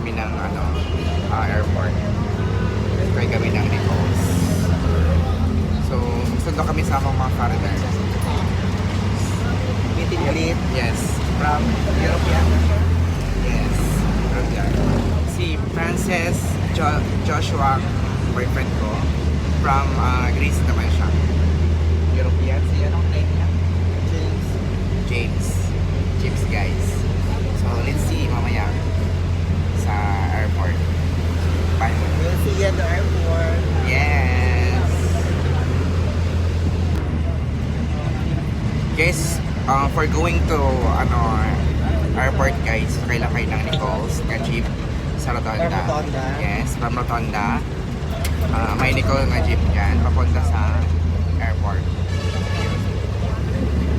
kami ng airport. Sakay kami ng Nicoles. So, sundo kami sa mga foreigners. Meet and greet. Yes, from Europe yan. Yes, Europe yan. Si Frances Joshua, boyfriend ko, from Greece naman siya. European. Si anong name niya? James. James. James, guys. So, let's see mamaya sa airport. Bye mo. We'll see you at the airport. Yes! Guys, for going to airport guys, sakay lang kayo ng Nicoles na jeep sa Rotonda. From Rotonda. Yes, from Rotonda. May Nicole na jeep dyan, papunta sa airport.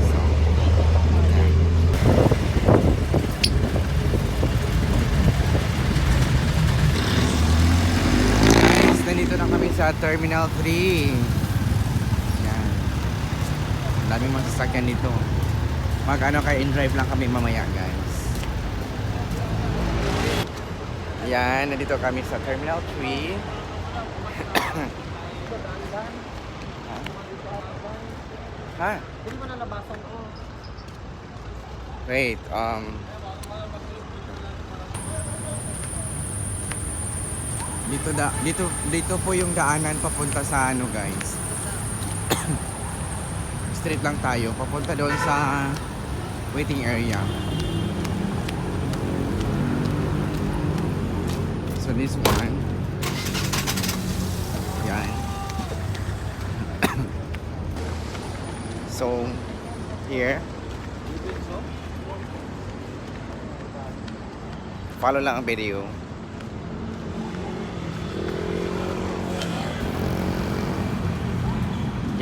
So, yan. Guys, nandito na kami sa Terminal 3. Yan. Ang daming mga sasakyan dito. In-drive lang kami mamaya guys. Yan, nandito kami sa Terminal 3. Ha? Hindi mo nalabasan ko. Wait, dito po yung daanan papunta sa guys. Straight lang tayo papunta doon sa waiting area. So this one. Yan. So here. Follow lang ang video.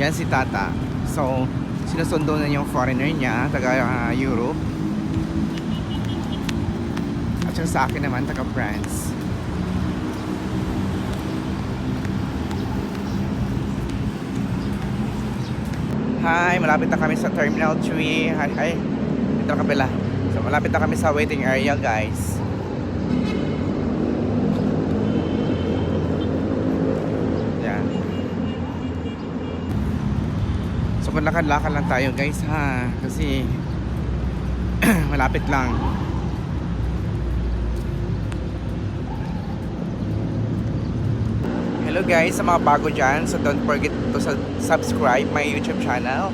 Yan si Tata. So, sinusundo na yung foreigner niya, taga Europe. At saka sa akin naman, taga France. Hi, malapit na kami sa Terminal 3. Ay, dito na kabila. So, malapit na kami sa waiting area, guys. Yan. So, maglakad-lakad lang tayo, guys, ha. Kasi, malapit lang. Hello guys, sa mga bago dyan, so don't forget to subscribe my YouTube channel,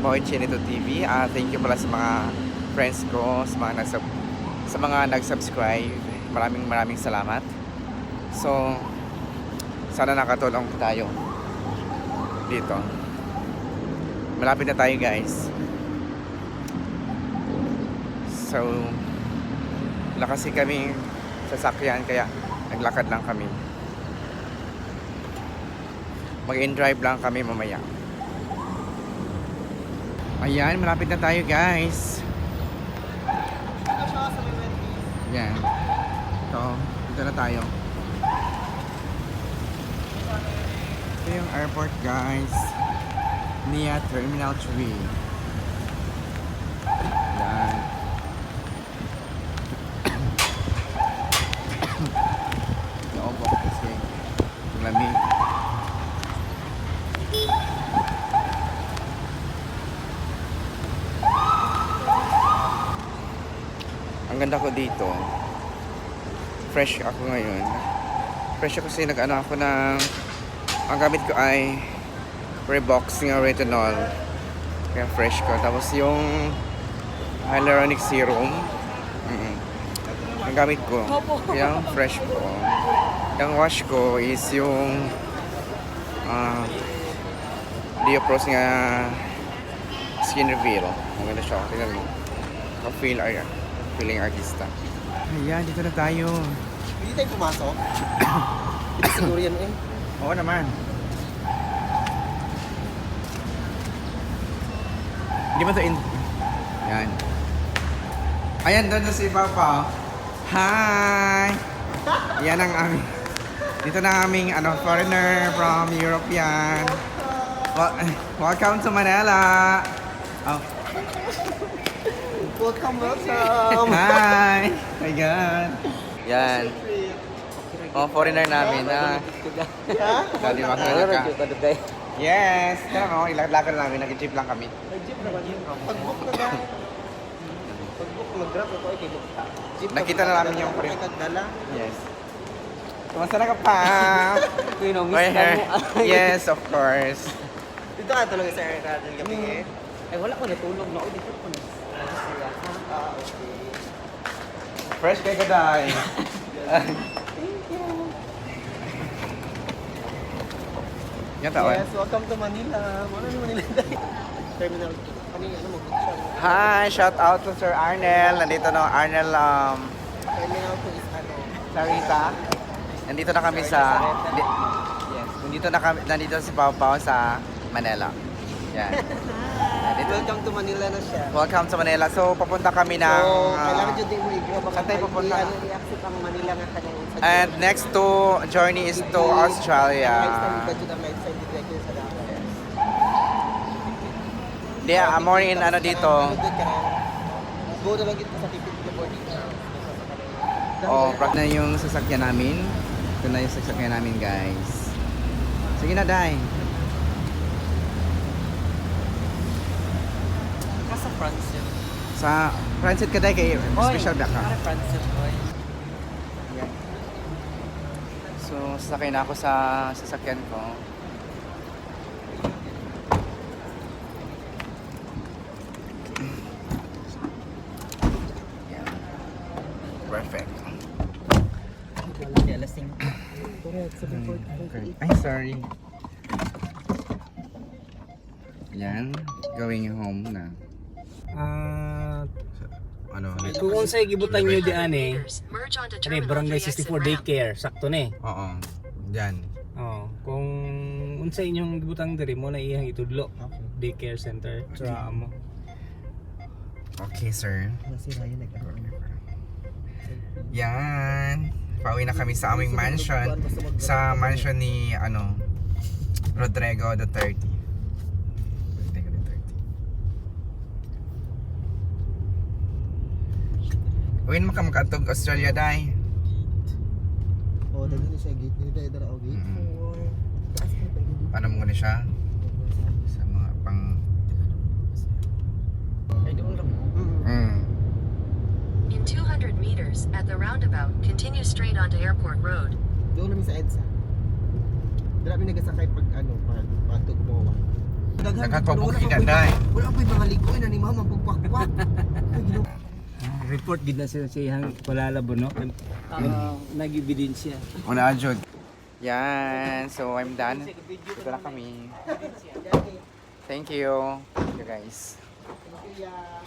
Boy Chinito TV. Thank you pala sa mga friends ko, sa mga nag-subscribe. Maraming salamat. So, sana nakatulong tayo dito. Malapit na tayo guys. So, wala kasi kami sasakyan, kaya naglakad lang kami. Mag-in-drive lang kami mamaya. Ayan, malapit na tayo guys. Yan. Ito, dito na tayo. Ito yung airport guys. Near Terminal 3. Yan. Naubo kasi lamig. Ang ganda ko dito. Fresh ako ngayon. Fresh ako kasi nag-ano ako ng ang gamit ko ay Reeboks ng retinol. Kaya fresh ko. Tapos yung hyaluronic serum. Ang gamit ko. Yung fresh ko. Yung wash ko is yung Diopros nga skin reveal. Ang ganda siya. Tingnan mo. Feeling artista. Ayan, dito na tayo. Hindi tayo pumasok. Hindi siguro yan eh. Oo naman. Hindi ba ito Yan. Ayan, doon na si Papa. Hi! Yan ang aming... Dito na aming foreigner from European. Welcome to Manila. Oh. Welcome. Hi! My God. Yan. Oh, foreigner namin na. Dali mga ka. Yes. Kaya mo, ilakad namin. Nag-jeep lang kami. Jeep naman yun. Pag-book na ba? Pag-book, mag-grab ako. Jeep Nakita na namin yung pre. Kagdala. Yes. Kumusta na ka pa? Miss We're ka here. mo. Yes, of course. Dito ka tulog sa Radel gabi eh. Ay, wala ko natulog na ako dito ko na. Ah, okay. Fresh kay Gaday. Yan taon. Yes, welcome to Manila. Ano ni Manila dahil? Terminal 2. Ano mag-book siya? Hi, shout out to Sir Arnel. Nandito na Arnel Terminal 2 is ano? Sarita. Nandito na kami sa yes, nandito si Pao Pao sa Manila. Yan. Nandito. Welcome to Manila na siya. Welcome to Manila. So papunta kami ng So, kailangan dyan din mo i-grab. saan tayo pupunta? I-accept ang Manila nga kanang And next to journey is to Australia. Budget ang lifestyle directly sa dapat. Hindi, more in ano dito. Go na lang dito sa tipid ko boarding house. Oh, prag na yung sasakyan namin. Ito na yung sasakyan namin, guys. Sige na, Day. Nasa France yun. Sa transit ka, Day, kay special back ka. Para France yun, boy. Yan. So, sasakay na ako sa sasakyan ko. Yan. Perfect. Hindi, alas 5. Correct, Okay. Ay, sorry. Yan. Going home na. Ano? Kung unsay gibutan nyo di ane, barangay 64 daycare, sakto ni. Oo. Yan. Oh, kung unsay inyong gibutang diri mo na iyang itudlo. Daycare center sa amo. Okay, sir. Nasira yun Yan. Pauwi na kami sa aming mansion. Sa mansion ni, Rodrigo Duterte. Rodrigo Duterte. Uwin mo ka mag-atog Australia, Day. Oh, daghan na siya gate. Dili tayo dara og gate. Paano mo na siya? Sa mga pang... Ay, doon lang. In 200 meters, at the roundabout, continue straight onto Airport Road. Doon namin sa EDSA. Dala mi nagasakay pag pag patog mo. Daghan pa bukid na, Day. Wala pa yung mga ligoy na ni mama pagpakwak. Report gid na sa iyang palalabo no. Nag-ebidensya. Una, Jod. Yan. So, I'm done. Dito na kami. Thank you. Thank you, guys. Yeah.